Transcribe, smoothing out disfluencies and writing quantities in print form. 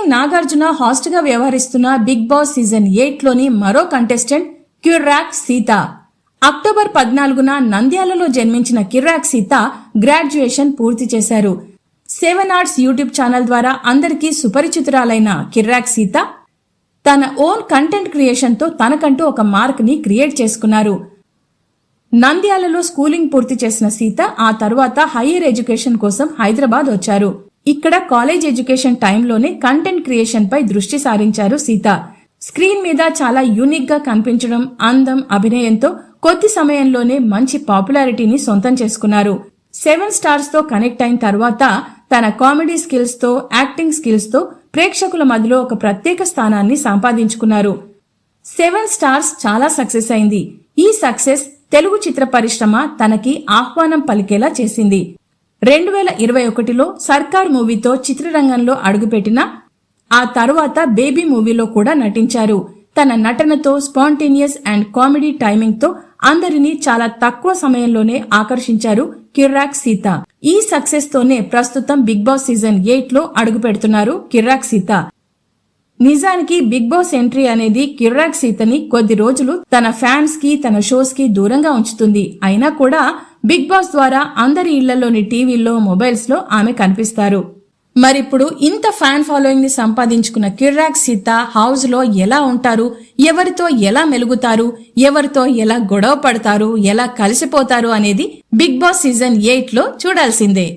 King Nagarjuna host గా వ్యవహరిస్తున్న big boss season 8 లోని మరో కంటెస్టెంట్ కిర్రాక్ సీత. అక్టోబర్ 14న నంద్యాలలో జన్మించిన కిర్రాక్ సీత గ్రాడ్యుయేషన్ పూర్తి చేశారు. 7 ఆర్ట్స్ యూట్యూబ్ ఛానల్ ద్వారా అందరికీ సుపరిచితురాలైన కిర్రాక్ సీత తన ఓన్ కంటెంట్ క్రియేషన్ తో తనకంటూ ఒక మార్క్ ని క్రియేట్ చేసుకున్నారు. నంద్యాలలో స్కూలింగ్ పూర్తి చేసిన సీత ఆ తర్వాత హైయర్ ఎడ్యుకేషన్ కోసం హైదరాబాద్ వచ్చారు. ఇక్కడ కాలేజ్ ఎడ్యుకేషన్ టైంలోనే కంటెంట్ క్రియేషన్ పై దృష్టి సారించారు సీత. స్క్రీన్ మీద చాలా యూనిక్ గా కనిపించడం, అందం, అభినయంతో కొద్ది సమయంలోనే మంచి పాపులారిటీని సొంతం చేసుకున్నారు. 7 స్టార్స్ తో కనెక్ట్ అయిన తర్వాత తన కామెడీ స్కిల్స్ తో, యాక్టింగ్ స్కిల్స్ తో ప్రేక్షకుల మధ్యలో ఒక ప్రత్యేక స్థానాన్ని సంపాదించుకున్నారు. 7 స్టార్స్ చాలా సక్సెస్ అయింది. ఈ సక్సెస్ తెలుగు చిత్ర పరిశ్రమ తనకి ఆహ్వానం పలికేలా చేసింది. 2021లో సర్కార్ మూవీతో చిత్రరంగంలో అడుగుపెట్టిన ఆ తరువాత బేబీ మూవీలో కూడా నటించారు. తన నటనతో, స్పాంటేనియస్ అండ్ కామెడీ టైమింగ్ తో అందరినీ చాలా తక్కువ సమయంలోనే ఆకర్షించారు కిర్రాక్ సీత. ఈ సక్సెస్ తోనే ప్రస్తుతం బిగ్ బాస్ సీజన్ 8లో అడుగు పెడుతున్నారు కిర్రాక్ సీత. నిజానికి బిగ్ బాస్ ఎంట్రీ అనేది కిర్రాక్ సీతని కొద్ది రోజులు తన ఫ్యాన్స్ కి, తన షోస్ కి దూరంగా ఉంచుతుంది. అయినా కూడా బిగ్ బాస్ ద్వారా అందరి ఇళ్లలోని టీవీల్లో, మొబైల్స్ లో ఆమె కనిపిస్తారు. మరిప్పుడు ఇంత ఫ్యాన్ ఫాలోయింగ్ ని సంపాదించుకున్న కిర్రాక్ సీత హౌస్ లో ఎలా ఉంటారు, ఎవరితో ఎలా మెలుగుతారు, ఎవరితో ఎలా గొడవ పడతారు, ఎలా కలిసిపోతారు అనేది బిగ్ బాస్ సీజన్ 8లో చూడాల్సిందే.